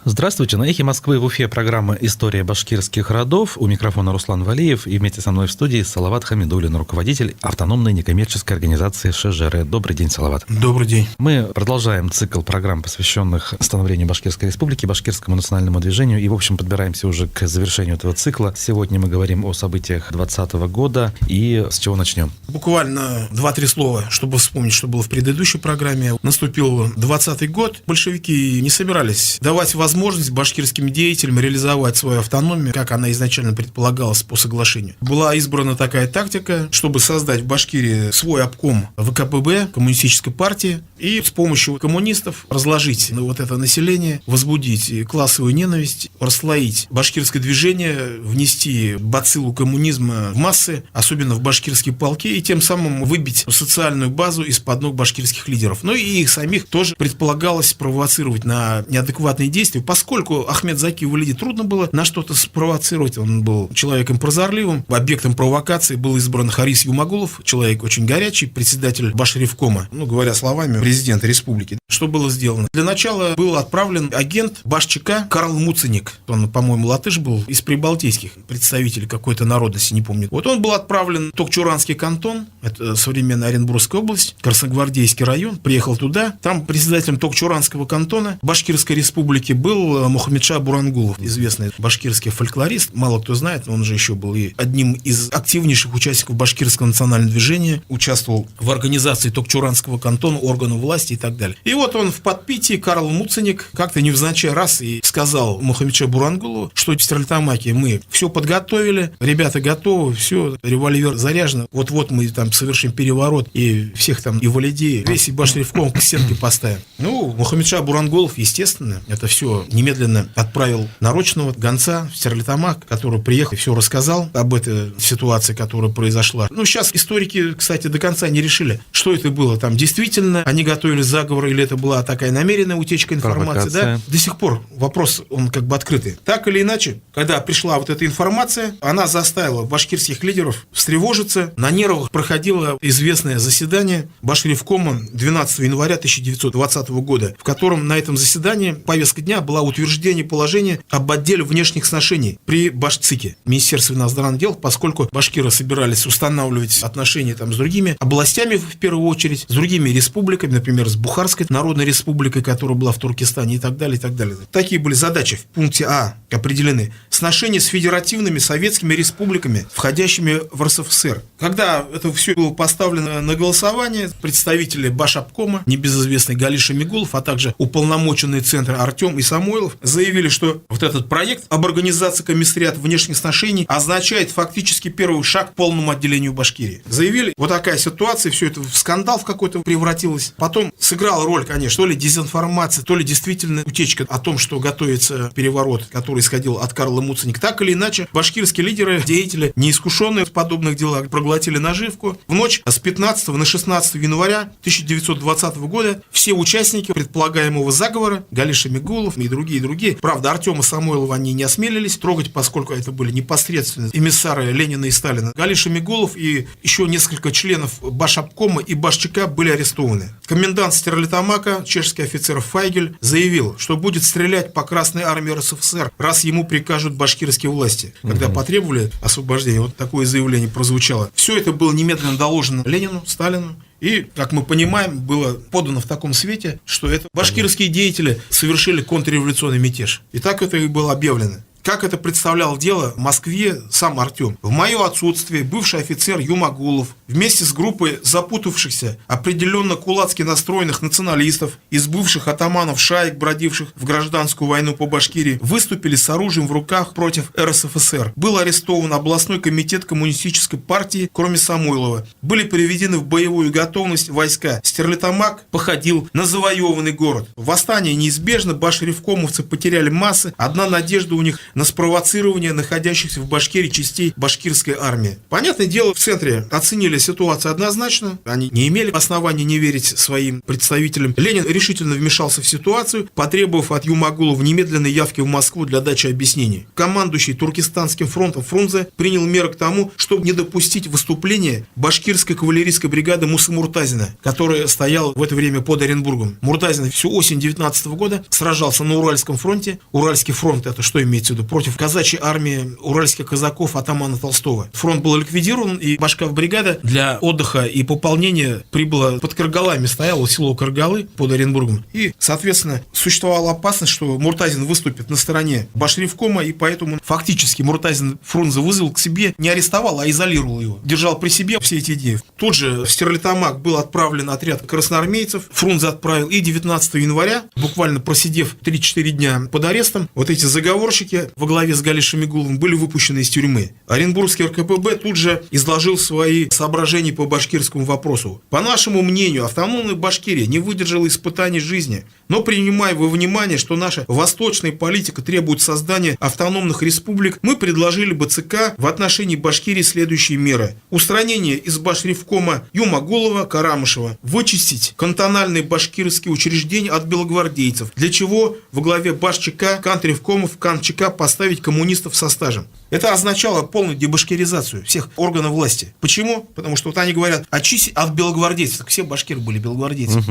Здравствуйте, на «Эхе Москвы» в Уфе программа «История башкирских родов». У микрофона Руслан Валиев и вместе со мной в студии Салават Хамидуллин, руководитель автономной некоммерческой организации ШЖР. Добрый день, Салават. Добрый день. Мы продолжаем цикл программ, посвященных становлению Башкирской Республики, башкирскому национальному движению, и, в общем, подбираемся уже к завершению этого цикла. Сегодня мы говорим о событиях 2020 года, и с чего начнем? Буквально 2-3 слова, чтобы вспомнить, что было в предыдущей программе. Наступил 2020 год. Большевики не собирались давать возможность башкирским деятелям реализовать свою автономию, как она изначально предполагалась по соглашению. Была избрана такая тактика, чтобы создать в Башкирии свой обком ВКПБ, коммунистической партии, и с помощью коммунистов разложить вот это население, возбудить классовую ненависть, расслоить башкирское движение, внести бациллу коммунизма в массы, особенно в башкирские полки, и тем самым выбить социальную базу из-под ног башкирских лидеров. Ну и их самих тоже предполагалось провоцировать на неадекватные действия, поскольку Ахмед Заки Валиди трудно было на что-то спровоцировать. Он был человеком прозорливым. Объектом провокации был избран Харис Юмагулов, человек очень горячий, председатель Башревкома, говоря словами президента республики. Что было сделано? Для начала был отправлен агент Баш-ЧК Карл Муценик. Он, по-моему, латыш был, из прибалтийских представителей какой-то народности, не помню. Вот он был отправлен в Токчуранский кантон, это современная Оренбургская область, Красногвардейский район, приехал туда. Там председателем Токчуранского кантона Башкирской республики был Мухаммедша Бурангулов, известный башкирский фольклорист. Мало кто знает, но он же еще был и одним из активнейших участников башкирского национального движения, участвовал в организации Токчуранского кантона, органов власти и так далее. И вот он в подпитии, Карл Муценик, как-то невзначай раз и сказал Мухаммедша Бурангулову, что в Стерлитамаке мы все подготовили, ребята готовы, все, револьвер заряжен, вот-вот мы там совершим переворот и всех там и Валиди, весь Башревком к стенке поставим. Мухаммедша Бурангулов, естественно, это все немедленно отправил нарочного гонца в Стерлитамак, который приехал и все рассказал об этой ситуации, которая произошла. Сейчас историки, кстати, до конца не решили, что это было. Там действительно они готовили заговор, или это была такая намеренная утечка информации. Да? До сих пор вопрос, он как бы открытый. Так или иначе, когда пришла вот эта информация, она заставила башкирских лидеров встревожиться. На нервах проходило известное заседание Башревкома 12 января 1920 года, в котором на этом заседании повестка дня была утверждение положения об отделе внешних сношений при Башцике, Министерстве иностранных дел, поскольку башкиры собирались устанавливать отношения там с другими областями, в первую очередь, с другими республиками, например, с Бухарской Народной Республикой, которая была в Туркестане и так далее, и так далее. Такие были задачи в пункте А определены. Сношения с федеративными советскими республиками, входящими в РСФСР. Когда это все было поставлено на голосование, представители Башобкома, небезызвестный Галиш Шамигулов, а также уполномоченные центры Артем и Самойлов заявили, что вот этот проект об организации комиссариата внешних сношений означает фактически первый шаг к полному отделению Башкирии. Заявили, вот такая ситуация, все это в скандал в какой-то превратилось. Потом сыграла роль, конечно, то ли дезинформация, то ли действительно утечка о том, что готовится переворот, который исходил от Карла Муценика. Так или иначе, башкирские лидеры, деятели, неискушенные в подобных делах, проглотили наживку. В ночь с 15 на 16 января 1920 года все участники предполагаемого заговора, Галиш Шамигулов и другие, правда, Артема Самойлова они не осмелились трогать, поскольку это были непосредственно эмиссары Ленина и Сталина. Галиш Шамигулов и еще несколько членов Башобкома и Баш-ЧК были арестованы. Комендант Стерлитамака, чешский офицер Файгель, заявил, что будет стрелять по Красной армии РСФСР, раз ему прикажут башкирские власти. Когда потребовали освобождения, вот такое заявление прозвучало. Все это было немедленно доложено Ленину, Сталину. И, как мы понимаем, было подано в таком свете, что это башкирские деятели совершили контрреволюционный мятеж. И так это и было объявлено. Как это представлял дело в Москве сам Артем. В мое отсутствие бывший офицер Юмагулов вместе с группой запутавшихся, определенно кулацки настроенных националистов из бывших атаманов шаек, бродивших в гражданскую войну по Башкирии, выступили с оружием в руках против РСФСР. Был арестован областной комитет коммунистической партии, кроме Самойлова. Были приведены в боевую готовность войска. Стерлитамак походил на завоеванный город. Восстание неизбежно, башревкомовцы потеряли массы. Одна надежда у них на спровоцирование находящихся в Башкирии частей башкирской армии. Понятное дело, в центре оценили ситуацию однозначно, они не имели основания не верить своим представителям. Ленин решительно вмешался в ситуацию, потребовав от Юмагулова немедленной явки в Москву для дачи объяснений. Командующий Туркестанским фронтом Фрунзе принял меры к тому, чтобы не допустить выступления башкирской кавалерийской бригады Мусы Муртазина, которая стояла в это время под Оренбургом. Муртазин всю осень 19 года сражался на Уральском фронте. Уральский фронт — это что имеется в виду? Против казачьей армии уральских казаков атамана Толстого. Фронт был ликвидирован, и башкав-бригада для отдыха и пополнения прибыла под Каргалами, стояла село Каргалы под Оренбургом. И, соответственно, существовала опасность, что Муртазин выступит на стороне Башревкома, и поэтому фактически Муртазин Фрунзе вызвал к себе, не арестовал, а изолировал его. Держал при себе все эти дни. Тут же в Стерлитамак был отправлен отряд красноармейцев. Фрунзе отправил, и 19 января, буквально просидев 3-4 дня под арестом, вот эти заговорщики во главе с Галей Шамигуловым были выпущены из тюрьмы. Оренбургский РКПБ тут же изложил свои соображения по башкирскому вопросу. По нашему мнению, автономная Башкирия не выдержала испытаний жизни, но принимая во внимание, что наша восточная политика требует создания автономных республик, мы предложили бы ЦК в отношении Башкирии следующие меры. Устранение из Башревкома Юмагулова, Карамышева, вычистить кантональные башкирские учреждения от белогвардейцев, для чего во главе Баш-ЧК, Кантревкомов, Кан-ЧК поставить коммунистов со стажем. Это означало полную дебашкиризацию всех органов власти. Почему? Потому что вот они говорят, очистить от белогвардейцев. Так все башкиры были белогвардейцы.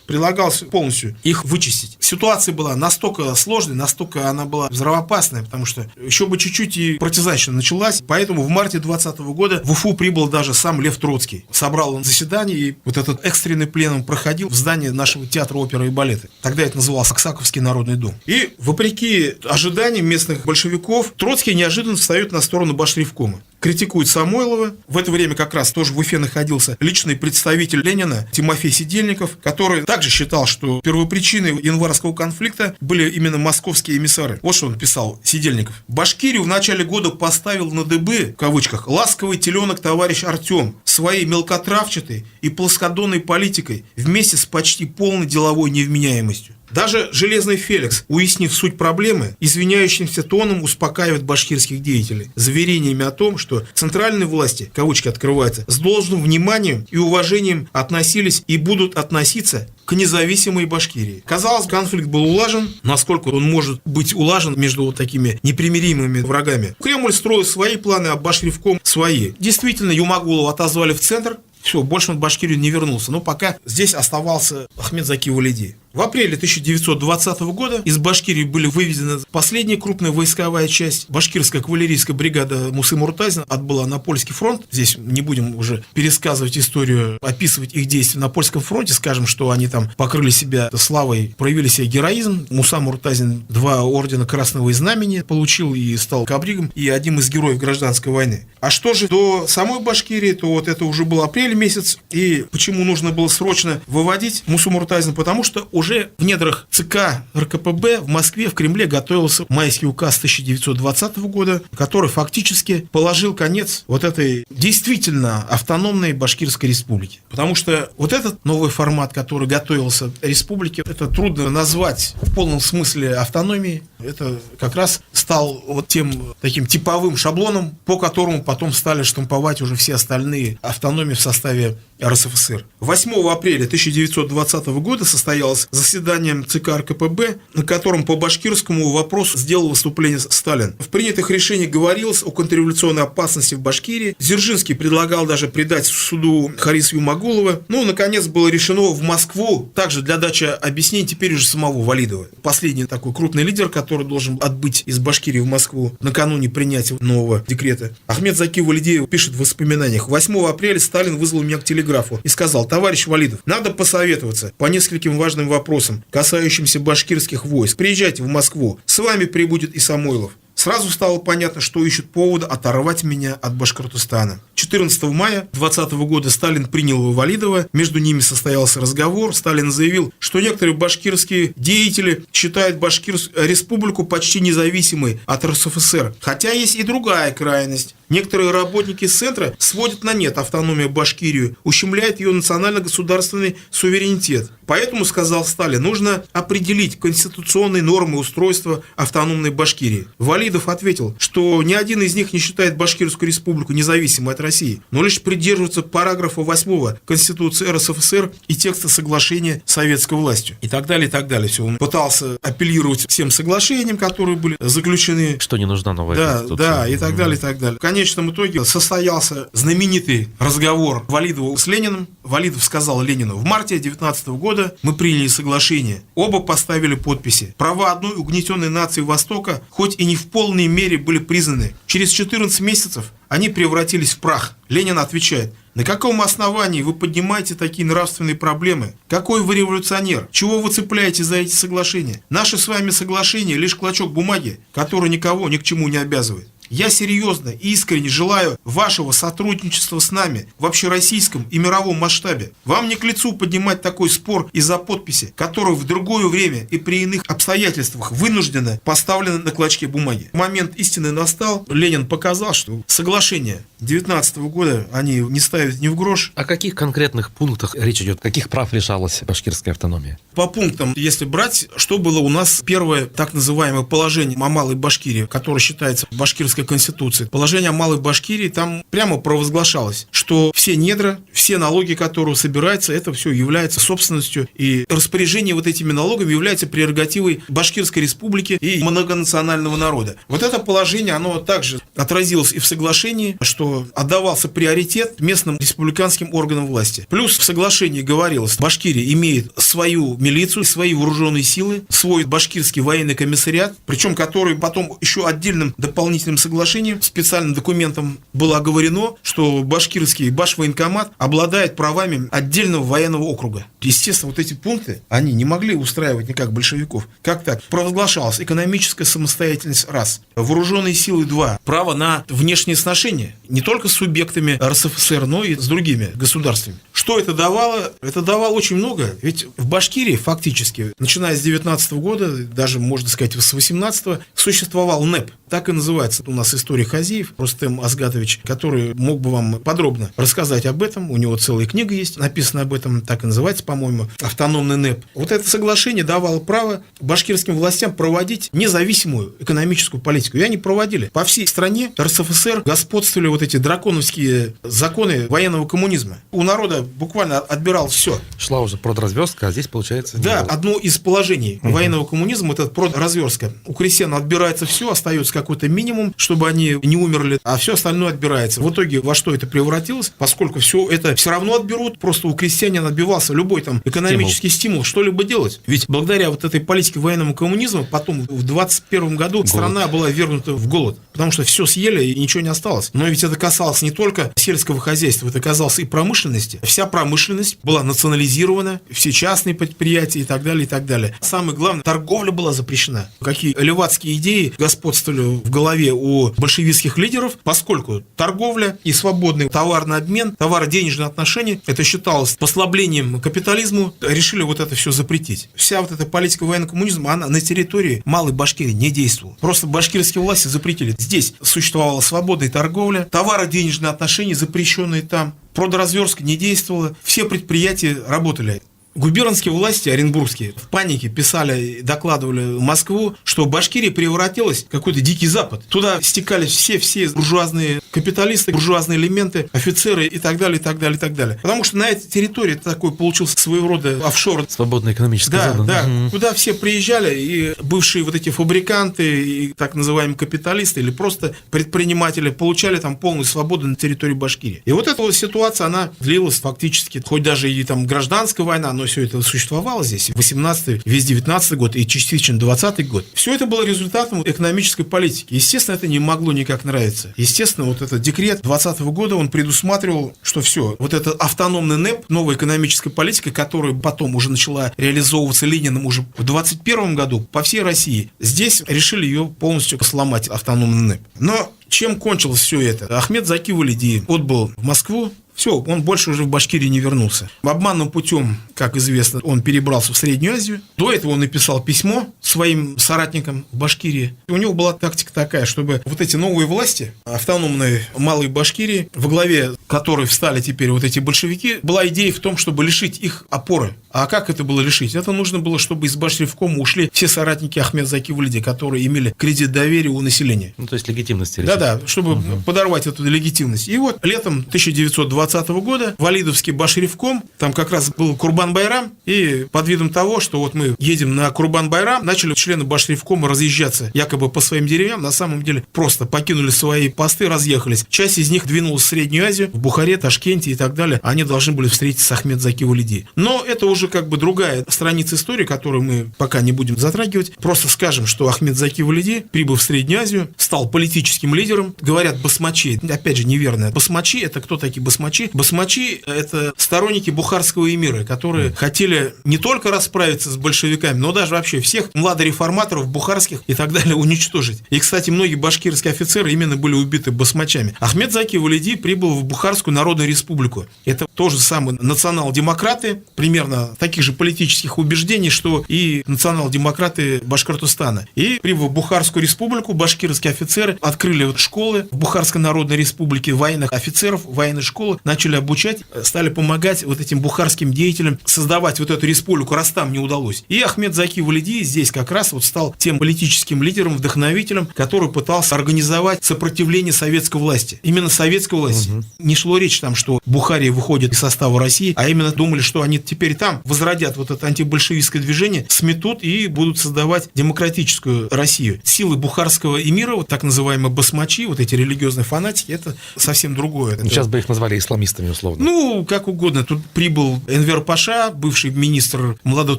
Прилагалось полностью их вычистить. Ситуация была настолько сложной, настолько она была взрывоопасная, потому что еще бы чуть-чуть и партизанщина началась. Поэтому в марте 2020 года в Уфу прибыл даже сам Лев Троцкий. Собрал он заседание, и вот этот экстренный пленум проходил в здании нашего театра оперы и балета. Тогда это назывался Аксаковский народный дом. И вопреки ожиданиям местных большевиков, Троцкий неожиданно встает на сторону Башревкома. Критикует Самойлова. В это время как раз тоже в Уфе находился личный представитель Ленина Тимофей Сидельников, который также считал, что первопричиной январского конфликта были именно московские эмиссары. Вот что он писал, Сидельников. Башкирию в начале года поставил на дыбы, в кавычках, ласковый теленок товарищ Артем своей мелкотравчатой и плоскодонной политикой вместе с почти полной деловой невменяемостью. Даже Железный Феликс, уяснив суть проблемы, извиняющимся тоном успокаивает башкирских деятелей заверениями о том, что центральные власти, кавычки открываются, с должным вниманием и уважением относились и будут относиться к независимой Башкирии. Казалось, конфликт был улажен, насколько он может быть улажен между вот такими непримиримыми врагами. Кремль строил свои планы, а Башревком свои. Действительно, Юмагулова отозвали в центр. Все, больше он в Башкирию не вернулся. Но пока здесь оставался Ахмед Заки Валиди. В апреле 1920 года из Башкирии были выведены последняя крупная войсковая часть. Башкирская кавалерийская бригада Мусы Муртазина отбыла на польский фронт. Здесь не будем уже пересказывать историю, описывать их действия на польском фронте. Скажем, что они там покрыли себя славой, проявили себе героизм. Муса Муртазин 2 ордена Красного Знамени получил и стал кабригом и одним из героев гражданской войны. А что же до самой Башкирии, то вот это уже был апрель месяц. И почему нужно было срочно выводить Мусу Муртазина? Потому что уже в недрах ЦК РКПБ в Москве, в Кремле готовился майский указ 1920 года, который фактически положил конец вот этой действительно автономной Башкирской республике. Потому что вот этот новый формат, который готовился республике, это трудно назвать в полном смысле автономией. Это как раз стал вот тем таким типовым шаблоном, по которому потом стали штамповать уже все остальные автономии в составе РСФСР. 8 апреля 1920 года состоялось заседание ЦК РКПБ, на котором по башкирскому вопросу сделал выступление Сталин. В принятых решениях говорилось о контрреволюционной опасности в Башкирии. Дзержинский предлагал даже предать суду Хариса Юмагулова. Ну, наконец, было решено в Москву, также для дачи объяснений теперь уже самого Валидова. Последний такой крупный лидер, который должен отбыть из Башкирии в Москву накануне принятия нового декрета. Ахмед Заки Валидиев пишет в воспоминаниях: 8 апреля Сталин вызвал меня к телеграфу и сказал: товарищ Валидов, надо посоветоваться по нескольким важным вопросам, касающимся башкирских войск. Приезжайте в Москву, с вами прибудет и Самойлов. Сразу стало понятно, что ищут повода оторвать меня от Башкортостана. 14 мая 2020 года Сталин принял Валидова, между ними состоялся разговор. Сталин заявил, что некоторые башкирские деятели считают Башкирскую республику почти независимой от РСФСР. Хотя есть и другая крайность. Некоторые работники центра сводят на нет автономию Башкирии, ущемляют ее национально-государственный суверенитет. Поэтому, сказал Сталин, нужно определить конституционные нормы устройства автономной Башкирии. Валидов ответил, что ни один из них не считает Башкирскую республику независимой от России, но лишь придерживается параграфа 8 Конституции РСФСР и текста соглашения с советской властью. И так далее, и так далее. Все. Он пытался апеллировать всем соглашениям, которые были заключены. Что не нужна новая конституция. Да, и так далее, и так далее. В конечном итоге состоялся знаменитый разговор Валидова с Лениным. Валидов сказал Ленину: в марте 19 года мы приняли соглашение. Оба поставили подписи. Права одной угнетенной нации Востока, хоть и не в полной мере, были признаны. Через 14 месяцев они превратились в прах. Ленин отвечает: на каком основании вы поднимаете такие нравственные проблемы? Какой вы революционер? Чего вы цепляете за эти соглашения? Наши с вами соглашения — лишь клочок бумаги, который никого ни к чему не обязывает. Я серьезно и искренне желаю вашего сотрудничества с нами в общероссийском и мировом масштабе. Вам не к лицу поднимать такой спор из-за подписи, которая в другое время и при иных обстоятельствах вынуждена поставлена на клочке бумаги. Момент истины настал. Ленин показал, что соглашение 19 года они не ставят ни в грош. О каких конкретных пунктах речь идет? Каких прав лишалась башкирская автономия? По пунктам, если брать, что было у нас первое так называемое положение о Малой Башкирии, которое считается башкирской конституцией. Положение о Малой Башкирии, там прямо провозглашалось, что все недра, все налоги, которые собираются, это все является собственностью, и распоряжение вот этими налогами является прерогативой Башкирской республики и многонационального народа. Вот это положение, оно также отразилось и в соглашении, что отдавался приоритет местным республиканским органам власти. Плюс в соглашении говорилось, Башкирия имеет свою милицию, свои вооруженные силы, свой башкирский военный комиссариат, причем который потом еще отдельным дополнительным соглашением, специальным документом было оговорено, что башкирский башвоенкомат обладает правами отдельного военного округа. Естественно, вот эти пункты, они не могли устраивать никак большевиков. Как так? Провозглашалась экономическая самостоятельность — раз. Вооруженные силы — два. Право на внешние сношения не только с субъектами РСФСР, но и с другими государствами. Что это давало? Это давало очень много. Ведь в Башкирии фактически, начиная с 19 года, даже, можно сказать, с 18 существовал НЭП. Так и называется у нас история Хазиев, Рустем Азгатович, который мог бы вам подробно рассказать об этом. У него целая книга есть, написана об этом, так и называется, по-моему, «Автономный НЭП». Вот это соглашение давало право башкирским властям проводить независимую экономическую политику. И они проводили. По всей стране РСФСР господствовали вот эти драконовские законы военного коммунизма. У народа буквально отбирал все. Шла уже продразверстка, а здесь получается... Да, одно из положений военного коммунизма — это продразверстка. У крестьян отбирается все, остается какой-то минимум, чтобы они не умерли, а все остальное отбирается. В итоге во что это превратилось? Поскольку все это все равно отберут, просто у крестьян отбивался любой там экономический стимул что-либо делать. Ведь благодаря вот этой политике военного коммунизма потом в 21 году страна была ввергнута в голод, потому что все съели и ничего не осталось. Но ведь это касалось не только сельского хозяйства, это касалось и промышленности. Вся промышленность была национализирована, все частные предприятия и так далее, и так далее. Самое главное, торговля была запрещена. Какие левацкие идеи господствовали в голове у большевистских лидеров, поскольку торговля и свободный товарный обмен, товаро-денежные отношения, это считалось послаблением капитализму, решили вот это все запретить. Вся вот эта политика военного коммунизма, она на территории Малой Башкирии не действовала. Просто башкирские власти запретили. Здесь существовала свободная торговля, товаро-денежные отношения, запрещенные там, продразверстка не действовала, все предприятия работали. Губернские власти оренбургские в панике писали, докладывали в Москву, что Башкирия превратилась в какой-то дикий запад. Туда стекались все буржуазные капиталисты, буржуазные элементы, офицеры и так далее, и так далее, и так далее. Потому что на этой территории такой получился своего рода офшор. Свободная экономическая зона. Да, куда все приезжали, и бывшие вот эти фабриканты, и так называемые капиталисты, или просто предприниматели получали там полную свободу на территории Башкирии. И вот эта вот ситуация, она длилась фактически, хоть даже и там гражданская война, но все это существовало здесь, 18-й, весь 19-й год и частично 20-й год. Все это было результатом экономической политики. Естественно, это не могло никак нравиться. Естественно, вот этот декрет 20-го года, он предусматривал, что все, вот этот автономный НЭП, новая экономическая политика, которая потом уже начала реализовываться Лениным уже в 21 году по всей России, здесь решили ее полностью сломать, автономный НЭП. Но чем кончилось все это? Ахмед Заки Валиди отбыл в Москву, Все, он больше уже в Башкирии не вернулся. Обманным путем, как известно, он перебрался в Среднюю Азию. До этого он написал письмо своим соратникам в Башкирии. И у него была тактика такая, чтобы вот эти новые власти, автономные малые Башкирии, во главе которой встали теперь вот эти большевики, была идея в том, чтобы лишить их опоры. А как это было лишить? Это нужно было, чтобы из Башревкома ушли все соратники Ахмед Заки Валиди, которые имели кредит доверия у населения. Ну, то есть легитимности. Да-да, чтобы подорвать эту легитимность. И вот летом 1920 года Валидовский Башревком, там как раз был Курбан-Байрам, и под видом того, что вот мы едем на Курбан-Байрам, начали члены Башревкома разъезжаться якобы по своим деревням, на самом деле просто покинули свои посты, разъехались. Часть из них двинулась в Среднюю Азию, в Бухаре, Ташкенте и так далее. Они должны были встретиться с Ахмед Заки Валиди. Но это уже как бы другая страница истории, которую мы пока не будем затрагивать. Просто скажем, что Ахмед Заки Валиди, прибыв в Среднюю Азию, стал политическим лидером. Говорят басмачи, опять же неверно. Басмачи — это кто такие басмачи? Басмачи — это сторонники бухарского эмира, которые хотели не только расправиться с большевиками, но даже вообще всех младореформаторов бухарских и так далее уничтожить. И, кстати, многие башкирские офицеры именно были убиты басмачами. Ахмед Заки Валиди прибыл в Бухарскую Народную Республику. Это тоже самые национал-демократы, примерно таких же политических убеждений, что и национал-демократы Башкортостана. И прибыв в Бухарскую Республику, башкирские офицеры открыли школы в Бухарской Народной Республике военных офицеров, военные школы, начали обучать, стали помогать вот этим бухарским деятелям создавать вот эту республику, раз там не удалось. И Ахмед Заки Валиди здесь как раз вот стал тем политическим лидером, вдохновителем, который пытался организовать сопротивление советской власти. Именно советской власти. Не шло речь там, что Бухария выходит из состава России, а именно думали, что они теперь там возродят вот это антибольшевистское движение, сметут и будут создавать демократическую Россию. Силы бухарского эмира, вот так называемые басмачи, вот эти религиозные фанатики, это совсем другое. Сейчас бы их назвали исламистами условно. Ну, как угодно. Тут прибыл Энвер Паша, бывший министр молодого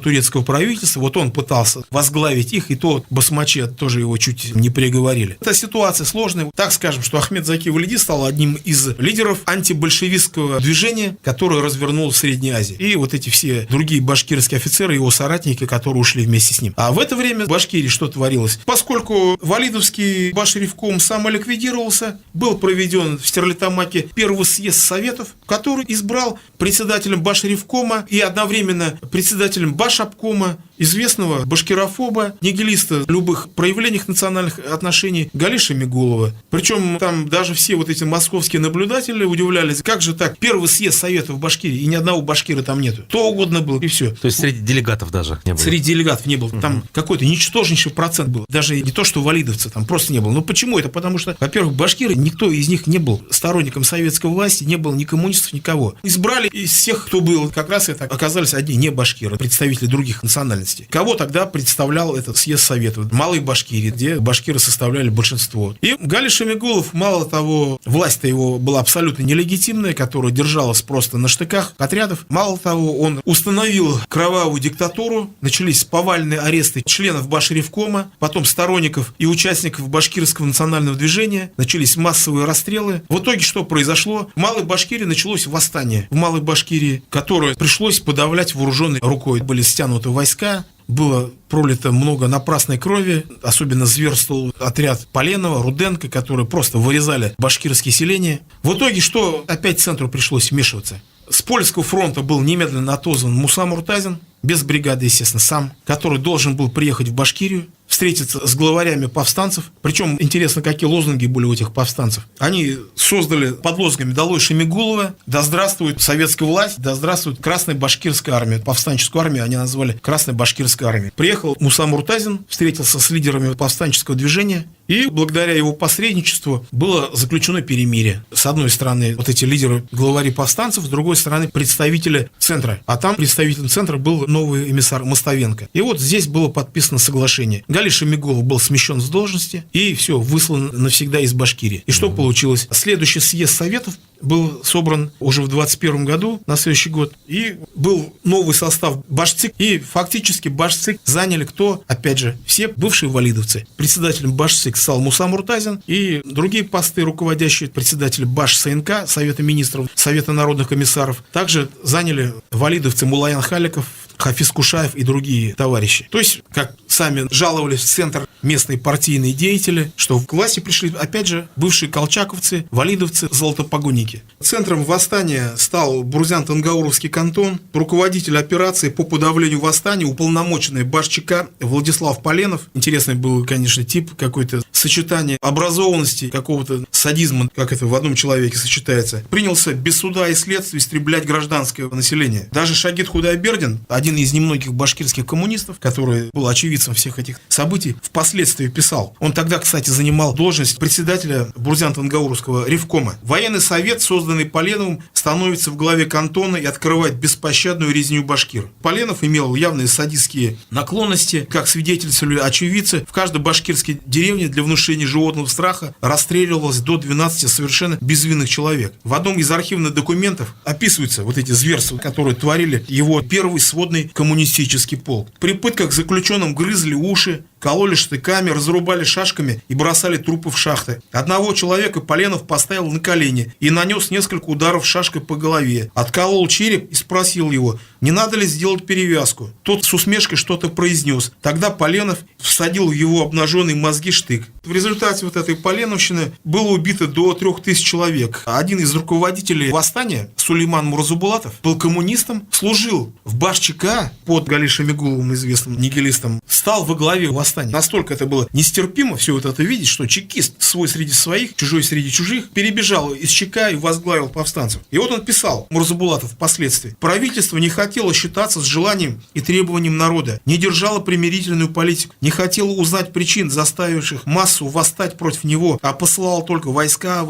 турецкого правительства, вот он пытался возглавить их, и то басмачи тоже его чуть не приговорили. Эта ситуация сложная. Так скажем, что Ахмед Заки Валиди стал одним из лидеров антибольшевистского движения, которое развернулось в Средней Азии. И вот эти все другие башкирские офицеры, его соратники, которые ушли вместе с ним. А в это время в Башкирии что творилось? Поскольку Валидовский Башревком самоликвидировался, был проведен в Стерлитамаке первый съезд Советов, который избрал председателем Башревкома и одновременно председателем Башобкома известного башкирофоба, нигилиста в любых проявлениях национальных отношений Галиша Мигулова. Причем там даже все вот эти московские наблюдатели удивлялись, как же так, первый съезд Советов в Башкирии, и ни одного башкира там нету. Кто угодно был, и все. То есть среди делегатов даже не было? Среди делегатов не было. Там какой-то ничтожнейший процент был. Даже не то, что валидовцы, там просто не было. Ну почему это? Потому что, во-первых, башкиры, никто из них не был сторонником советской власти, не было ни коммунистов, никого. Избрали из всех, кто был, как раз это оказались одни не башкиры, представители других национальностей. Кого тогда представлял этот съезд Советов? Малой Башкирии, где башкиры составляли большинство. И Галиш Мигулов, мало того, власть-то его была абсолютно нелегитимная, которая держалась просто на штыках отрядов. Мало того, он установил кровавую диктатуру, начались повальные аресты членов Башревкома, потом сторонников и участников башкирского национального движения, начались массовые расстрелы. В итоге что произошло? В Малой Башкирии началось восстание. В Малой Башкирии, которое пришлось подавлять вооруженной рукой. Были стянуты войска, было пролито много напрасной крови, особенно зверствовал отряд Поленова, Руденко, которые просто вырезали башкирские селения. В итоге что? Опять центру пришлось вмешиваться. С польского фронта был немедленно отозван Муса Муртазин, без бригады, естественно, сам, который должен был приехать в Башкирию, встретиться с главарями повстанцев. Причем интересно, какие лозунги были у этих повстанцев. Они создали под лозунгами «Долой Шемигулова», «Да здравствует советская власть», «Да здравствует Красная Башкирская армия». Повстанческую армию они назвали Красной Башкирской армией. Приехал Муса Муртазин, встретился с лидерами повстанческого движения, и благодаря его посредничеству было заключено перемирие. С одной стороны, вот эти лидеры, главари повстанцев, с другой стороны, представители центра. А там представителем центра был новый эмиссар Мостовенко. И вот здесь было подписано соглашение. Галиш Мигулов был смещен с должности и все, выслан навсегда из Башкирии. И что получилось? Следующий съезд Советов был собран уже в 21 году, на следующий год, и был новый состав Башцик, и фактически Башцик заняли кто? Опять же, все бывшие валидовцы. Председателем Башцик стал Муса Муртазин, и другие посты, руководящие председатели Баш-СНК, Совета министров, Совета народных комиссаров, также заняли валидовцы Мулаян Халиков, Хафиз Кушаев и другие товарищи. То есть, как сами жаловались в центр местные партийные деятели, что в власти пришли, опять же, бывшие колчаковцы, валидовцы, золотопогонники. республики. Центром восстания стал Бурзян-Тангауровский кантон. Руководитель операции по подавлению восстания, уполномоченный Башчика Владислав Поленов. Интересный был, конечно, тип, какое-то сочетание образованности, какого-то садизма, как это в одном человеке сочетается. Принялся без суда и следствия истреблять гражданское население. Даже Шагит Худайбердин, один из немногих башкирских коммунистов, который был очевидцем всех этих событий, впоследствии писал. Он тогда, кстати, занимал должность председателя Бурзян-Тангауровского ревкома. Военный совет, созданный Поленовым, становится в главе кантона и открывает беспощадную резню башкир. Поленов имел явные садистские наклонности, как свидетельствовали очевидцы. В каждой башкирской деревне для внушения животного страха расстреливалось до 12 совершенно безвинных человек. В одном из архивных документов описываются вот эти зверства, которые творили его первый сводный коммунистический полк. При пытках заключенным грызли уши, кололи штыками, разрубали шашками и бросали трупы в шахты. Одного человека Поленов поставил на колени и нанес несколько ударов шашкой по голове. Отколол череп и спросил его, не надо ли сделать перевязку. Тот с усмешкой что-то произнес. Тогда Поленов всадил в его обнаженные мозги штык. В результате вот этой поленовщины было убито до 3000 человек. Один из руководителей восстания, Сулейман Мурзабулатов, был коммунистом, служил в Башчика под Гали Шамигуловым, известным нигилистом, стал во главе восстания. Настолько это было нестерпимо все вот это видеть, что чекист свой среди своих, чужой среди чужих, перебежал из ЧК и возглавил повстанцев. И вот он писал, Мурзабулатов впоследствии, правительство не хотело считаться с желанием и требованием народа, не держало примирительную политику, не хотело узнать причин, заставивших массу восстать против него, а посылало только войска,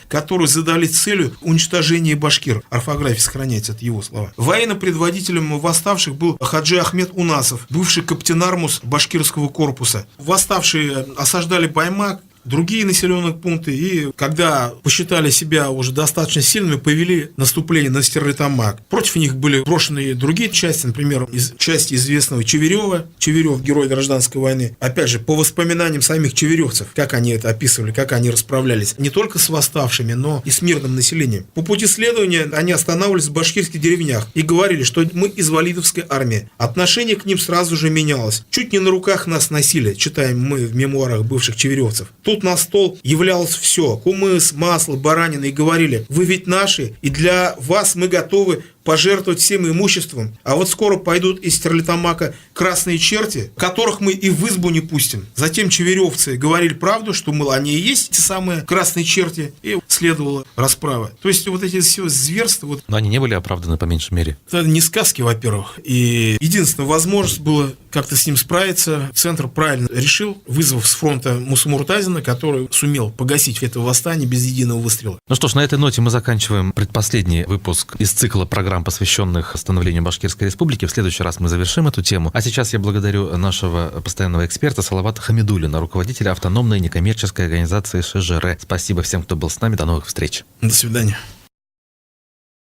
которые задали целью уничтожения башкир. Орфография сохраняется, это его слова. Военным предводителем восставших был Хаджи Ахмед Унасов, бывший каптенармус башкирского корпуса. Восставшие осаждали Баймак, другие населенные пункты, и когда посчитали себя уже достаточно сильными, повели наступление на Стерлитамак. Против них были брошены другие части, например, части известного Чеверева. Чеверев – герой гражданской войны. Опять же, по воспоминаниям самих чеверевцев, как они это описывали, как они расправлялись не только с восставшими, но и с мирным населением. По пути следования они останавливались в башкирских деревнях и говорили, что мы из Валидовской армии. Отношение к ним сразу же менялось. Чуть не на руках нас носили, читаем мы в мемуарах бывших чеверевцев. Тут на стол являлось все: кумыс, масло, баранина, и говорили: вы ведь наши, и для вас мы готовы пожертвовать всем имуществом, а вот скоро пойдут из Стерлитамака красные черти, которых мы и в избу не пустим. Затем чеверевцы говорили правду, что, мол, они и есть те самые красные черти, и следовала расправа. То есть вот эти все зверства... Вот, но они не были оправданы по меньшей мере. Это не сказки, во-первых, и единственная возможность была как-то с ним справиться. Центр правильно решил, вызвав с фронта Мусу Муртазина, который сумел погасить это восстание без единого выстрела. Ну что ж, на этой ноте мы заканчиваем предпоследний выпуск из цикла программ, посвященных становлению Башкирской Республики. В следующий раз мы завершим эту тему. А сейчас я благодарю нашего постоянного эксперта Салавата Хамидуллина, руководителя автономной некоммерческой организации ШЖР. Спасибо всем, кто был с нами. До новых встреч. До свидания.